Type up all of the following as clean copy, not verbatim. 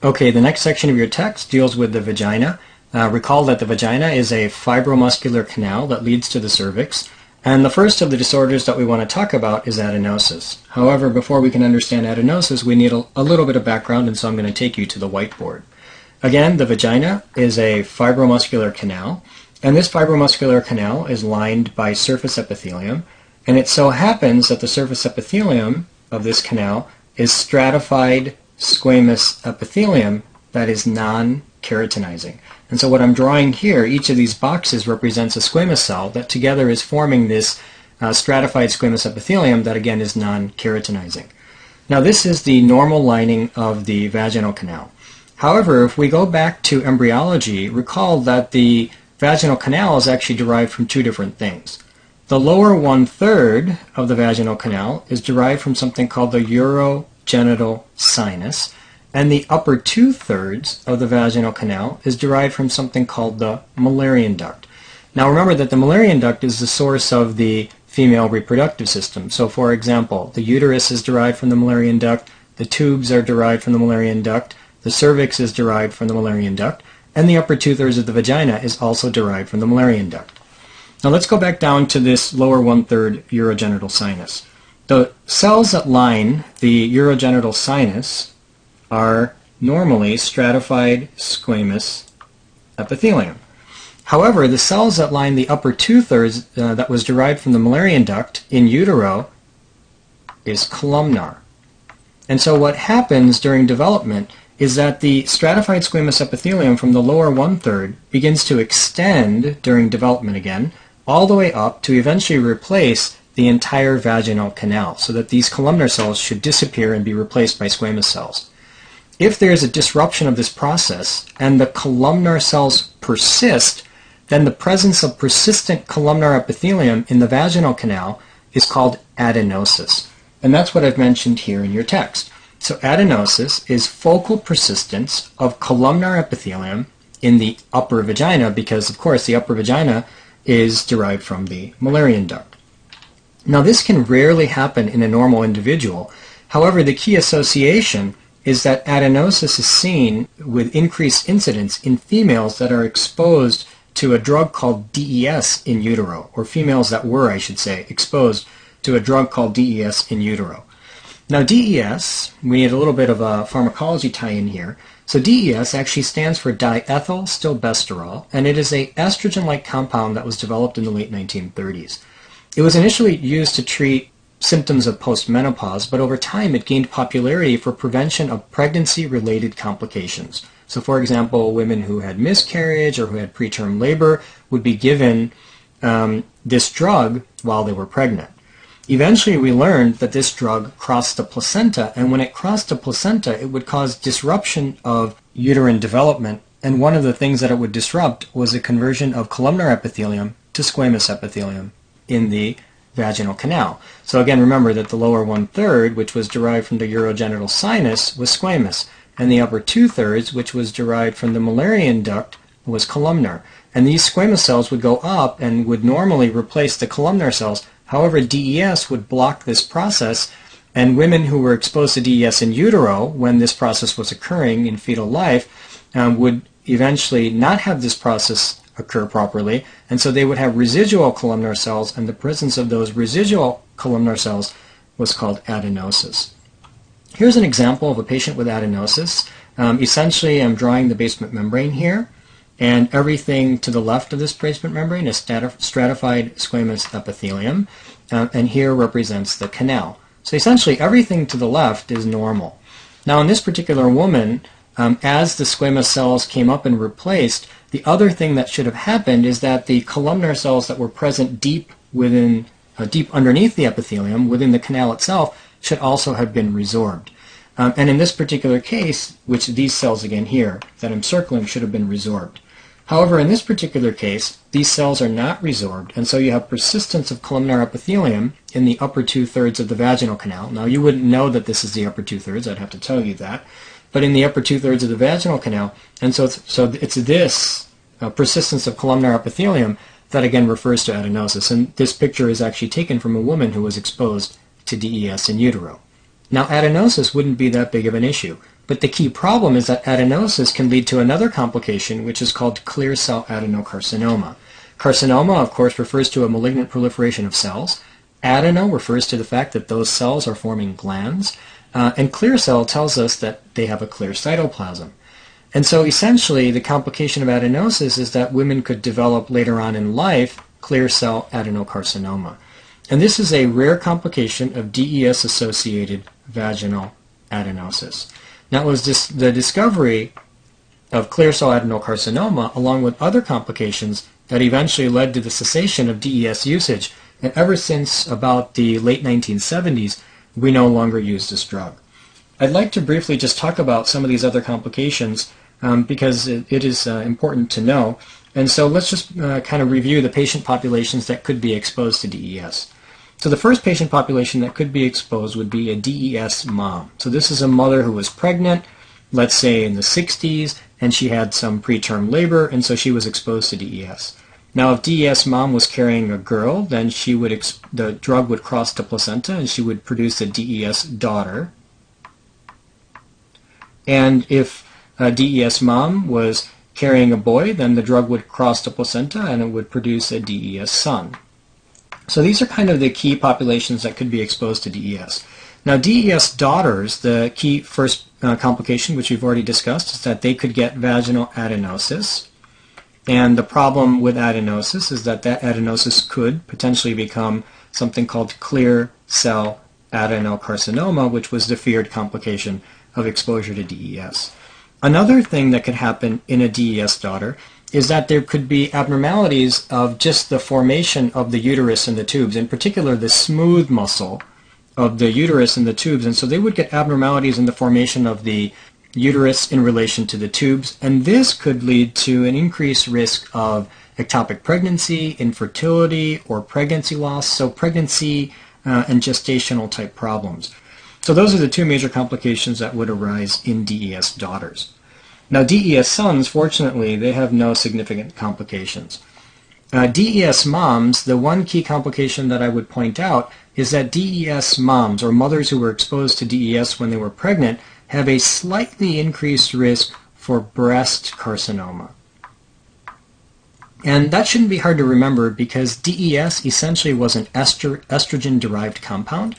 Okay, the next section of your text deals with the vagina. Recall that the vagina is a fibromuscular canal that leads to the cervix, and the first of the disorders that we want to talk about is adenosis. However, before we can understand adenosis, we need a little bit of background, and so I'm going to take you to the whiteboard. Again, the vagina is a fibromuscular canal, and this fibromuscular canal is lined by surface epithelium, and it so happens that the surface epithelium of this canal is stratified squamous epithelium that is non-keratinizing. And so what I'm drawing here, each of these boxes represents a squamous cell that together is forming this stratified squamous epithelium that again is non-keratinizing. Now this is the normal lining of the vaginal canal. However, if we go back to embryology, recall that the vaginal canal is actually derived from two different things. The lower 1/3 of the vaginal canal is derived from something called the urogenital sinus, and the upper 2/3 of the vaginal canal is derived from something called the Mullerian duct. Now remember that the Mullerian duct is the source of the female reproductive system. So for example, the uterus is derived from the Mullerian duct, the tubes are derived from the Mullerian duct, the cervix is derived from the Mullerian duct, and the upper 2/3 of the vagina is also derived from the Mullerian duct. Now let's go back down to this lower 1/3 urogenital sinus. The cells that line the urogenital sinus are normally stratified squamous epithelium. However, the cells that line the upper 2/3 that was derived from the Mullerian duct in utero is columnar. And so what happens during development is that the stratified squamous epithelium from the lower 1/3 begins to extend during development again, all the way up to eventually replace the entire vaginal canal, so that these columnar cells should disappear and be replaced by squamous cells. If there is a disruption of this process and the columnar cells persist, then the presence of persistent columnar epithelium in the vaginal canal is called adenosis. And that's what I've mentioned here in your text. So adenosis is focal persistence of columnar epithelium in the upper vagina, because of course the upper vagina is derived from the Mullerian duct. Now this can rarely happen in a normal individual. However, the key association is that adenosis is seen with increased incidence in females that are exposed to a drug called DES in utero, or females that were, I should say, exposed to a drug called DES in utero. Now DES, we need a little bit of a pharmacology tie-in here. So DES actually stands for diethylstilbestrol, and it is a estrogen-like compound that was developed in the late 1930s. It was initially used to treat symptoms of postmenopause, but over time it gained popularity for prevention of pregnancy-related complications. So for example, women who had miscarriage or who had preterm labor would be given this drug while they were pregnant. Eventually we learned that this drug crossed the placenta, and when it crossed the placenta it would cause disruption of uterine development, and one of the things that it would disrupt was the conversion of columnar epithelium to squamous epithelium in the vaginal canal. So again, remember that the lower 1/3, which was derived from the urogenital sinus, was squamous, and the upper 2/3, which was derived from the Mullerian duct, was columnar. And these squamous cells would go up and would normally replace the columnar cells. However, DES would block this process, and women who were exposed to DES in utero when this process was occurring in fetal life would eventually not have this process occur properly, and so they would have residual columnar cells, and the presence of those residual columnar cells was called adenosis. Here's an example of a patient with adenosis. Essentially, I'm drawing the basement membrane here, and everything to the left of this basement membrane is stratified squamous epithelium, and here represents the canal. So essentially, everything to the left is normal. Now, in this particular woman, as the squamous cells came up and replaced, the other thing that should have happened is that the columnar cells that were present deep underneath the epithelium, within the canal itself, should also have been resorbed. And in this particular case, which these cells again here that I'm circling should have been resorbed. However, in this particular case, these cells are not resorbed, and so you have persistence of columnar epithelium in the upper 2/3 of the vaginal canal. Now, you wouldn't know that this is the upper 2/3, I'd have to tell you that, but in the upper 2/3 of the vaginal canal, and so it's this persistence of columnar epithelium that again refers to adenosis, and this picture is actually taken from a woman who was exposed to DES in utero. Now, adenosis wouldn't be that big of an issue, but the key problem is that adenosis can lead to another complication, which is called clear cell adenocarcinoma. Carcinoma, of course, refers to a malignant proliferation of cells. Adeno refers to the fact that those cells are forming glands, and clear cell tells us that they have a clear cytoplasm. And so essentially the complication of adenosis is that women could develop later on in life clear cell adenocarcinoma. And this is a rare complication of DES-associated vaginal adenosis. Now, it was the discovery of clear cell adenocarcinoma, along with other complications, that eventually led to the cessation of DES usage. And ever since about the late 1970s, we no longer use this drug. I'd like to briefly just talk about some of these other complications because it is important to know. And so let's just kind of review the patient populations that could be exposed to DES. So the first patient population that could be exposed would be a DES mom. So this is a mother who was pregnant, let's say in the 60s, and she had some preterm labor, and so she was exposed to DES. Now, if DES mom was carrying a girl, then the drug would cross to placenta, and she would produce a DES daughter. And if a DES mom was carrying a boy, then the drug would cross to placenta, and it would produce a DES son. So these are kind of the key populations that could be exposed to DES. Now, DES daughters, the key first complication, which we've already discussed, is that they could get vaginal adenosis. And the problem with adenosis is that adenosis could potentially become something called clear cell adenocarcinoma, which was the feared complication of exposure to DES. Another thing that could happen in a DES daughter is that there could be abnormalities of just the formation of the uterus and the tubes, in particular the smooth muscle of the uterus and the tubes. And so they would get abnormalities in the formation of the uterus in relation to the tubes, and this could lead to an increased risk of ectopic pregnancy, infertility, or pregnancy loss, so pregnancy and gestational type problems. So those are the two major complications that would arise in DES daughters. Now, DES sons, fortunately, they have no significant complications. DES moms, the one key complication that I would point out is that DES moms, or mothers who were exposed to DES when they were pregnant, have a slightly increased risk for breast carcinoma. And that shouldn't be hard to remember because DES essentially was an estrogen-derived compound.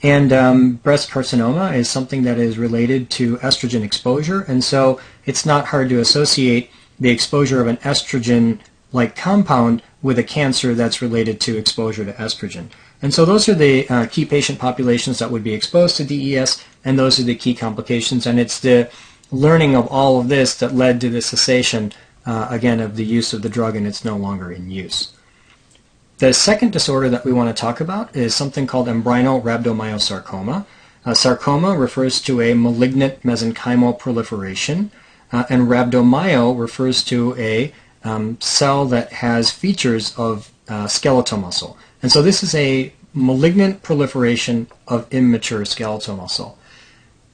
And breast carcinoma is something that is related to estrogen exposure, and so it's not hard to associate the exposure of an estrogen-like compound with a cancer that's related to exposure to estrogen. And so those are the key patient populations that would be exposed to DES, and those are the key complications. And it's the learning of all of this that led to the cessation, again, of the use of the drug, and it's no longer in use. The second disorder that we want to talk about is something called embryonal rhabdomyosarcoma. Sarcoma refers to a malignant mesenchymal proliferation, and rhabdomyo refers to a cell that has features of skeletal muscle. And so this is a malignant proliferation of immature skeletal muscle.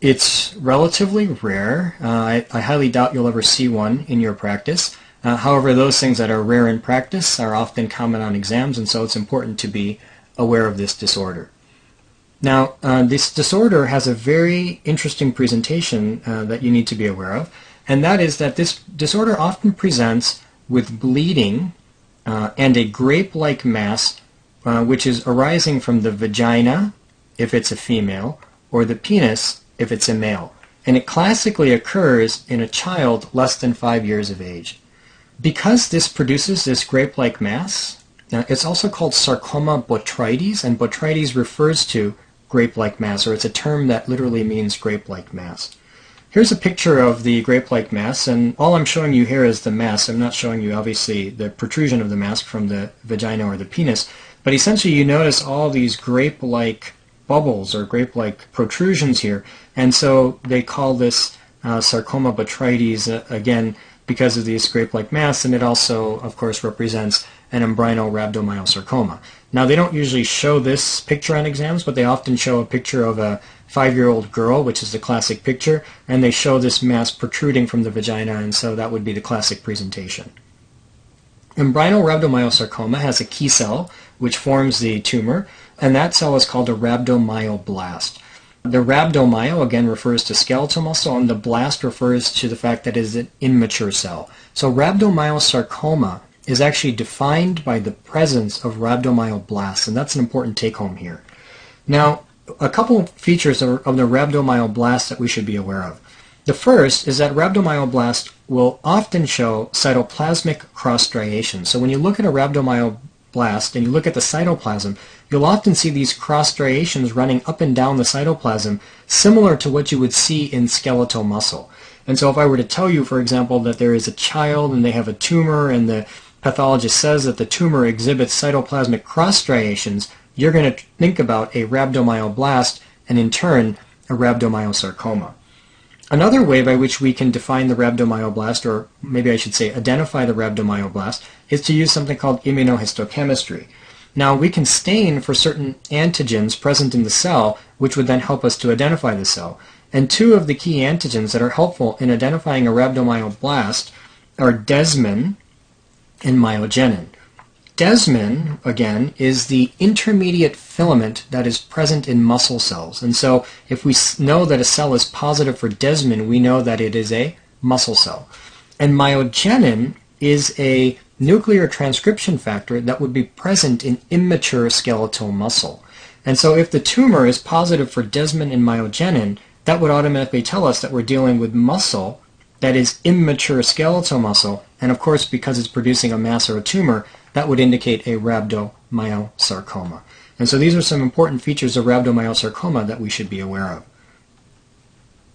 It's relatively rare. I highly doubt you'll ever see one in your practice. However, those things that are rare in practice are often common on exams, and so it's important to be aware of this disorder. Now, this disorder has a very interesting presentation that you need to be aware of, and that is that this disorder often presents with bleeding and a grape-like mass, which is arising from the vagina, if it's a female, or the penis, if it's a male. And it classically occurs in a child less than 5 years of age. Because this produces this grape-like mass, it's also called sarcoma botrytis, and botrytis refers to grape-like mass, or it's a term that literally means grape-like mass. Here's a picture of the grape-like mass, and all I'm showing you here is the mass. I'm not showing you, obviously, the protrusion of the mass from the vagina or the penis, but essentially you notice all these grape-like bubbles or grape-like protrusions here, and so they call this sarcoma botrytis, again, because of the grape-like mass, and it also, of course, represents an embryonal rhabdomyosarcoma. Now, they don't usually show this picture on exams, but they often show a picture of a 5-year-old girl, which is the classic picture, and they show this mass protruding from the vagina, and so that would be the classic presentation. Embryonal rhabdomyosarcoma has a key cell, which forms the tumor, and that cell is called a rhabdomyoblast. The rhabdomyo, again, refers to skeletal muscle, and the blast refers to the fact that it is an immature cell. So rhabdomyosarcoma is actually defined by the presence of rhabdomyoblasts, and that's an important take-home here. Now, a couple of features of the rhabdomyoblast that we should be aware of. The first is that rhabdomyoblast will often show cytoplasmic cross-striation. So when you look at a rhabdomyoblast and you look at the cytoplasm, you'll often see these cross-striations running up and down the cytoplasm, similar to what you would see in skeletal muscle. And so if I were to tell you, for example, that there is a child and they have a tumor and the pathologist says that the tumor exhibits cytoplasmic cross-striations, you're going to think about a rhabdomyoblast and in turn a rhabdomyosarcoma. Another way by which we can define the rhabdomyoblast, or maybe I should say identify the rhabdomyoblast, is to use something called immunohistochemistry. Now we can stain for certain antigens present in the cell, which would then help us to identify the cell. And two of the key antigens that are helpful in identifying a rhabdomyoblast are desmin and myogenin. Desmin, again, is the intermediate filament that is present in muscle cells. And so if we know that a cell is positive for desmin, we know that it is a muscle cell. And myogenin is a nuclear transcription factor that would be present in immature skeletal muscle. And so if the tumor is positive for desmin and myogenin, that would automatically tell us that we're dealing with muscle that is immature skeletal muscle. And of course, because it's producing a mass or a tumor, that would indicate a rhabdomyosarcoma. And so these are some important features of rhabdomyosarcoma that we should be aware of.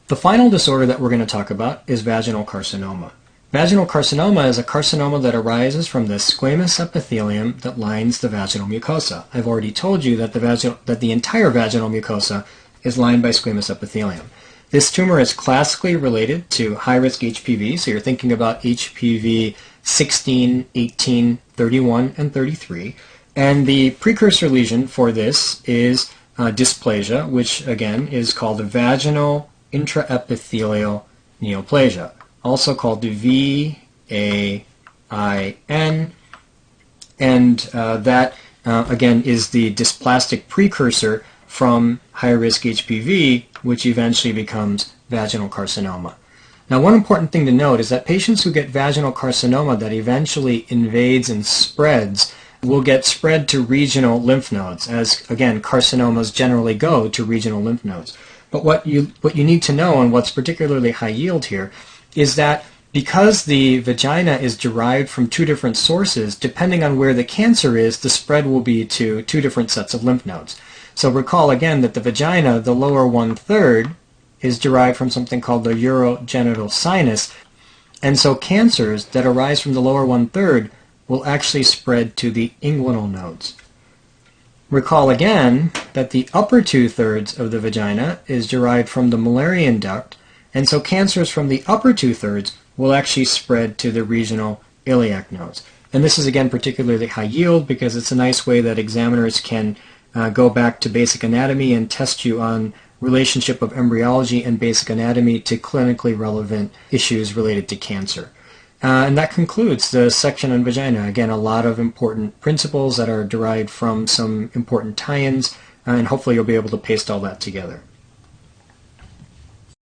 The final disorder that we're going to talk about is vaginal carcinoma. Vaginal carcinoma is a carcinoma that arises from the squamous epithelium that lines the vaginal mucosa. I've already told you that the entire vaginal mucosa is lined by squamous epithelium. This tumor is classically related to high-risk HPV, so you're thinking about HPV 16, 18, 31, and 33. And the precursor lesion for this is dysplasia, which again is called a vaginal intraepithelial neoplasia, also called the VAIN, and that again is the dysplastic precursor from high-risk HPV, which eventually becomes vaginal carcinoma. Now, one important thing to note is that patients who get vaginal carcinoma that eventually invades and spreads will get spread to regional lymph nodes, as, again, carcinomas generally go to regional lymph nodes. But what you need to know, and what's particularly high yield here, is that because the vagina is derived from two different sources, depending on where the cancer is, the spread will be to two different sets of lymph nodes. So recall again that the vagina, the lower 1/3, is derived from something called the urogenital sinus, and so cancers that arise from the lower 1/3 will actually spread to the inguinal nodes. Recall again that the upper 2/3 of the vagina is derived from the Mullerian duct, and so cancers from the upper 2/3 will actually spread to the regional iliac nodes. And this is again particularly high yield because it's a nice way that examiners can go back to basic anatomy and test you on relationship of embryology and basic anatomy to clinically relevant issues related to cancer. And that concludes the section on vagina. Again, a lot of important principles that are derived from some important tie-ins, and hopefully you'll be able to paste all that together.